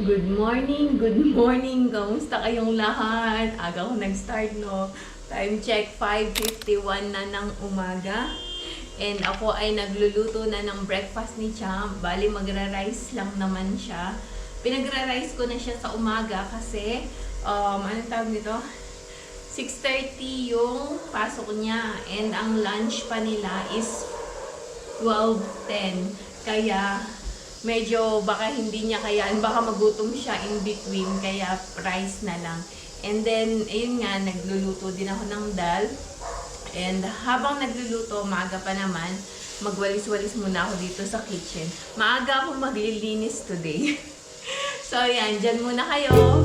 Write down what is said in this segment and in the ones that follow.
Good morning. Kamusta kayong lahat? Aga ko nag-start, no? Time check, 5:51 na ng umaga. And ako ay nagluluto na ng breakfast ni Champ. Bali, magra-rice lang naman siya. Pinagra-rice ko na siya sa umaga kasi, anong tawag nito? 6:30 yung pasok niya. And ang lunch pa nila is 12:10. Kaya, medyo baka hindi niya kayaan, baka magutom siya in between, kaya rice na lang. And then, ayun nga, nagluluto din ako ng dal. And habang nagluluto, maaga pa naman, magwalis-walis muna ako dito sa kitchen. Maaga ako maglilinis today. So, ayan, dyan muna kayo.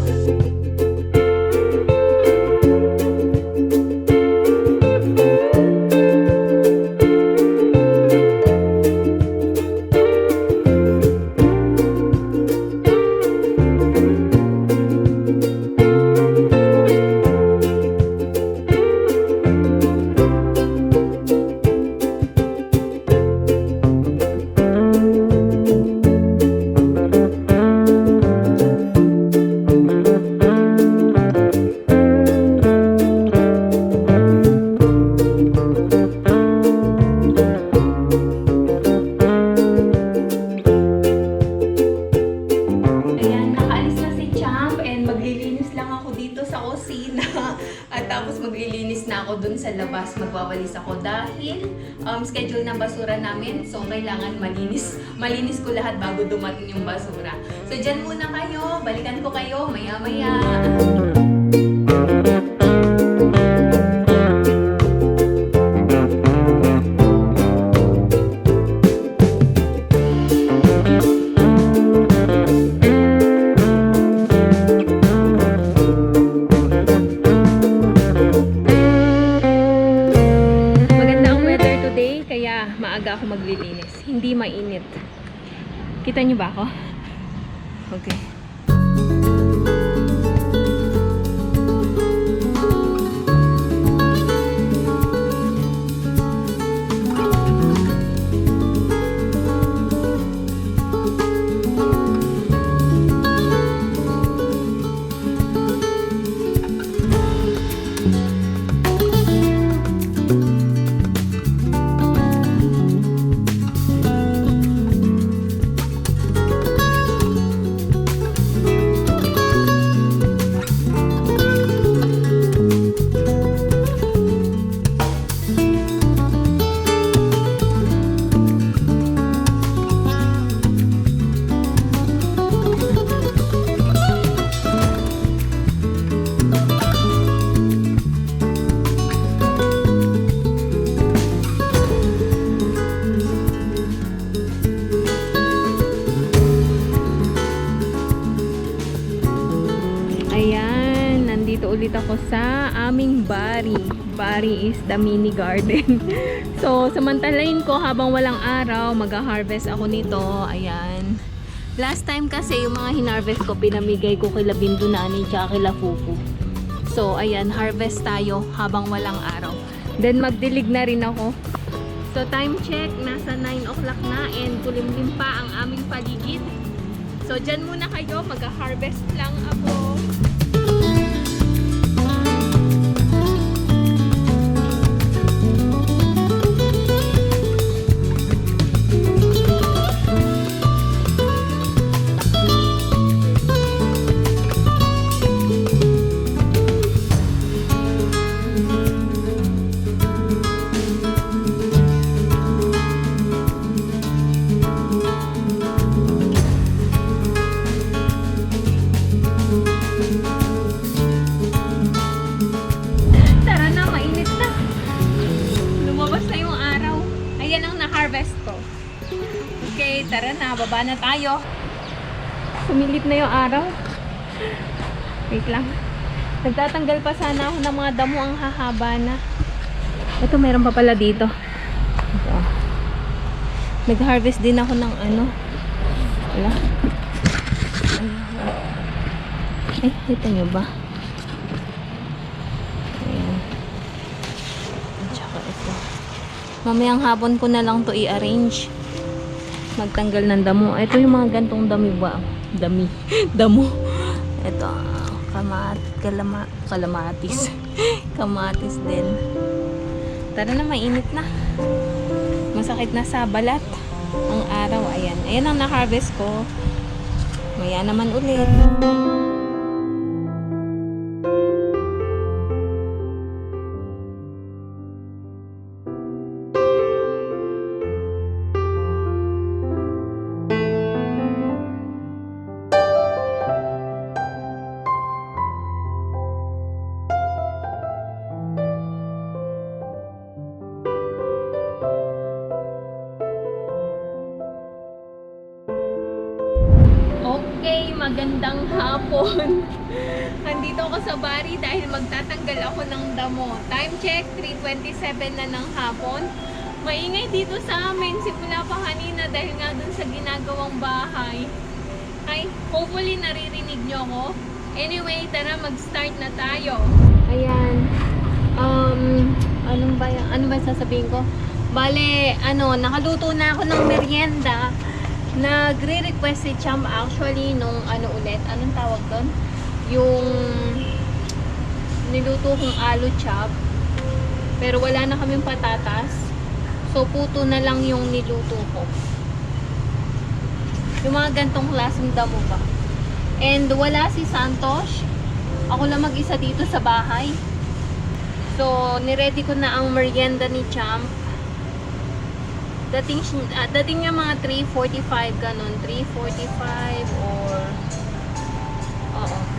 Maglilinis na ako dun sa labas, magwawalis ako dahil schedule ng basura namin. So, kailangan malinis ko lahat bago dumating yung basura. So, dyan muna kayo. Balikan ko kayo maya-maya. Maaga ako maglilinis. Hindi mainit. Kita niyo ba ako? Okay. Ulit ako sa aming bari. Bari is the mini garden. So, samantalain ko habang walang araw, mag-harvest ako nito. Ayan. Last time kasi, yung mga hinarvest ko, pinamigay ko kila Bindu Nani tsaka kila Fufu. So, ayan, harvest tayo habang walang araw. Then, magdilig na rin ako. So, time check, nasa 9 o'clock na and kulimlim pa ang aming paligid. So, dyan muna kayo, mag-harvest lang ako. Harvest ko. Okay, tara na, baba na tayo. Sumilip na yung araw. Wait lang. Nagtatanggal pa sana ako ng mga damo, ang hahaba na. Ito, meron pa pala dito. Ito. Nag-harvest din ako ng ano. Wala. Ay, ito nyo ba? Ayan. At saka ito. Mamayang hapon ko na lang to i-arrange. Magtanggal ng damo. Ito yung mga gantong dami ba? Damo. Ito, kalamatis. Kamatis din. Tara na, mainit na. Masakit na sa balat ang araw. Ayan. Ayan ang na-harvest ko. Maya naman ulit. Okay, magandang hapon. Nandito ako sa Bari dahil magtatanggal ako ng damo. Time check, 3:27 na ng hapon. Maingay dito sa amin, simula pa kanina dahil nga dun sa ginagawang bahay. Ay, hopefully naririnig nyo ako. Anyway, tara mag-start na tayo. Ayan. Ano ba sasabihin ko? Bale, nakaluto na ako ng merienda. Nagre-request si Cham actually nung anong tawag doon? Yung niluto kong alu chop. Pero wala na kaming patatas. So, puto na lang yung niluto ko. Yung mga gantong klaseng damo ba. And wala si Santos. Ako lang mag-isa dito sa bahay. So, niready ko na ang merienda ni Cham. Dating niya mga 3:45 ganun, 3:45 or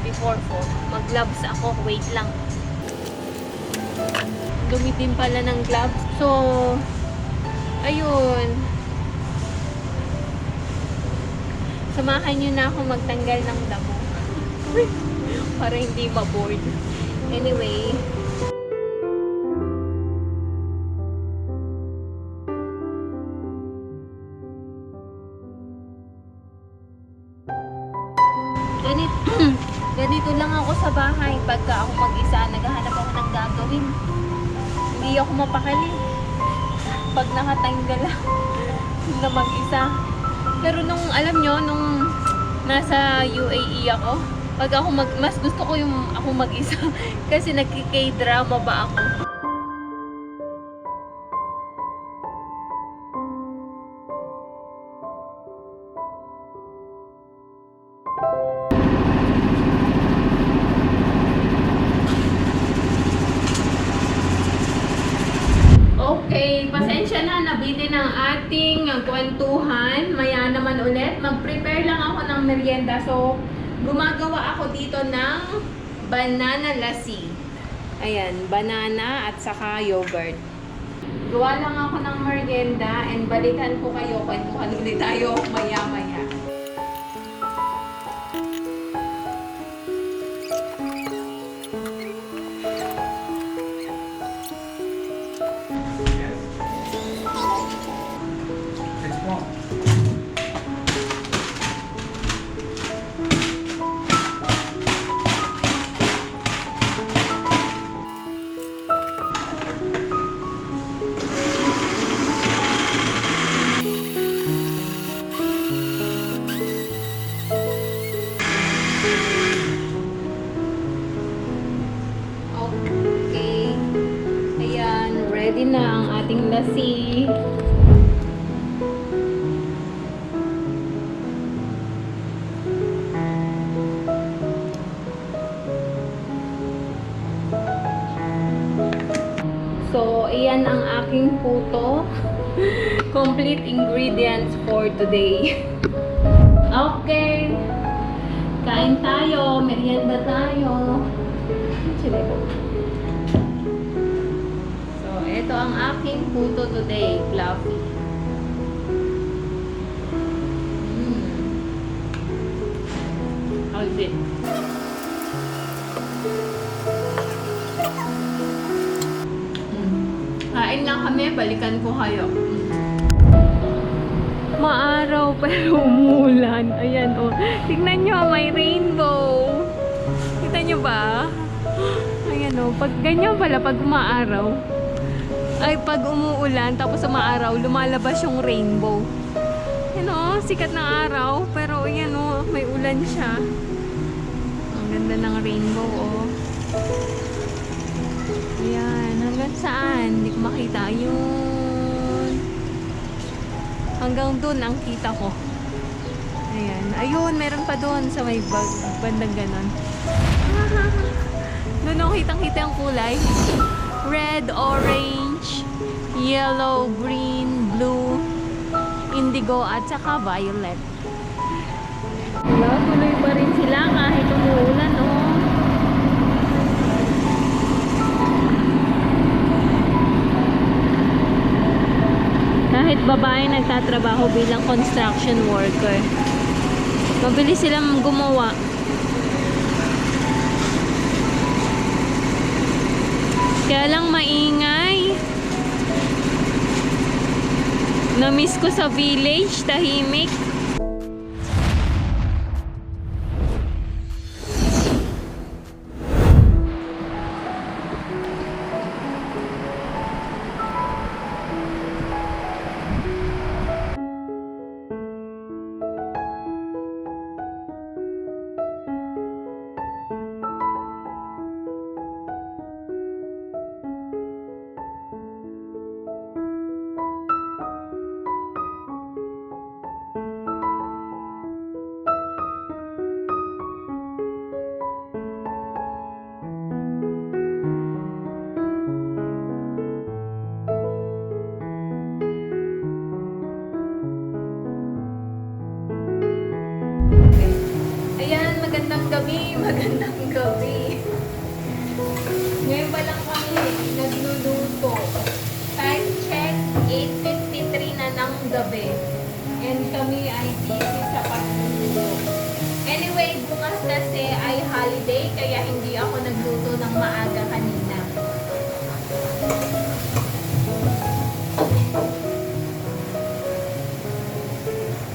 before 4. Mag-gloves ako, wait lang. Dumi din pala ng gloves. So, ayun. Samahan niyo na ako magtanggal ng damo. Para hindi ma-bored. Anyway, ganito lang ako sa bahay. Pagka ako mag-isa, naghahanap ako ng gagawin. Hindi ako mapakali. Pag nakatanggal na mag-isa. Pero alam nyo, nung nasa UAE ako, pag ako mas gusto ko yung ako mag-isa. Kasi nagki-K-drama ba ako. Okay, pasensya na, nabitin ang ating kwentuhan. Maya naman ulit, mag-prepare lang ako ng merienda. So, gumagawa ako dito ng banana lassi. Ayan, banana at saka yogurt. Gawa lang ako ng merienda and balikan ko kayo. Kwentuhan ulit tayo maya-maya. Ready na ang ating lassi. So, iyan ang aking puto. Complete ingredients for today. Okay. Kain tayo. Merienda tayo. Ito ang aking puto today, fluffy. How is it? Kain lang kami, balikan ko kayo. Maaraw pero umulan. Ayan oh. Tignan nyo, may rainbow. Kita nyo ba? Ayan oh. Pag ganyan pala, pag umaaraw. Ay, pag umuulan, tapos umaaraw, lumalabas yung rainbow. You know, sikat ng araw. Pero yan oh, may ulan siya. Ang ganda ng rainbow oh. Ayan, hanggang saan? Hindi ko makita. Ayun. Hanggang dun ang kita ko. Ayan. Ayun, meron pa doon sa may bandang ganon. Doon ako kitang-kita ang kulay. Red, orange, yellow, green, blue, indigo, at saka violet. Wala, tuloy pa rin sila kahit umuulan, oh. Kahit babae nagtatrabaho bilang construction worker, mabilis silang gumawa. Kaya lang maingay. Na-miss ko sa village, tahimik. Ayan, magandang gabi. Ngayon pa lang kami nagluluto. Time check, 8:53 na ng gabi. And kami ay busy sa pagluluto. Anyway, bukas kasi ay holiday, kaya hindi ako nagluto ng maaga kanina.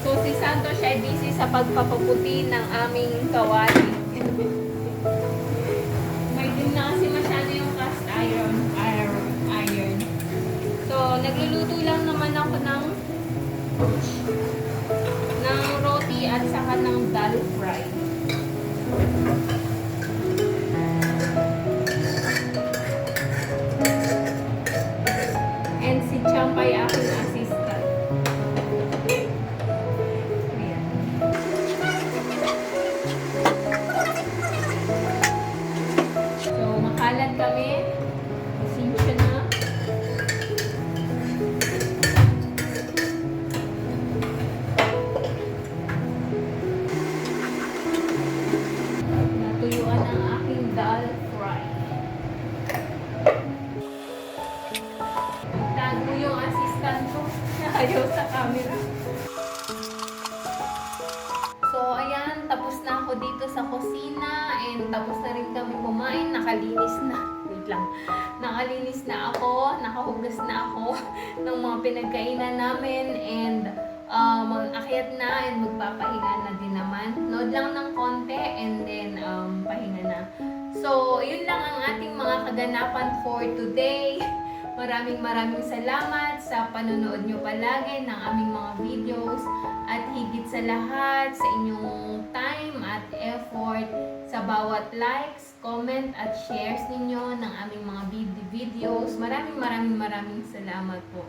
So, si Santos siya ay busy sa pagpapaputi ng aming kawali. May din na kasi masyado yung cast iron. So, nagluluto lang naman ako ng roti at saka ng dal fry. And si Champ ay aking assistant. Makalat kami. Pasensya na. Natuyuan ang aking dal fry. Tago yung assistant ko. Ayaw sa camera. So, ayan. Tapos na ako dito sa kusina. And tapos na rin kami kumain. Nakalinis na. Wait lang. Nakalinis na ako. Nakahugas na ako ng mga pinagkainan namin. And mag-akyat na and magpapahinga na din naman. Nood lang ng konti and then pahinga na. So, yun lang ang ating mga kaganapan for today. Maraming salamat sa panonood nyo palagi ng aming mga videos at higit sa lahat sa inyong time at effort sa bawat likes, comment at shares ninyo ng aming mga videos. Maraming salamat po.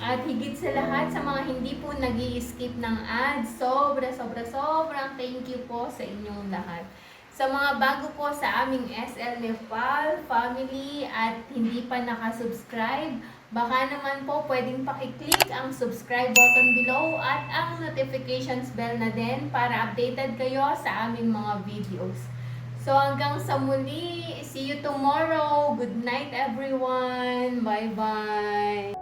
At higit sa lahat sa mga hindi po nag-i-skip ng ads, sobrang thank you po sa inyong lahat. Sa mga bago po sa aming SL Nepal family at hindi pa nakasubscribe, baka naman po pwedeng pakiclick ang subscribe button below at ang notifications bell na din para updated kayo sa aming mga videos. So hanggang sa muli, see you tomorrow. Good night everyone. Bye-bye.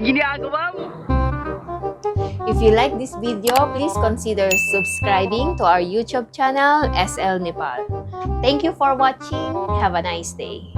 Ginagawa mo. If you like this video, please consider subscribing to our YouTube channel, SL Nepal. Thank you for watching. Have a nice day.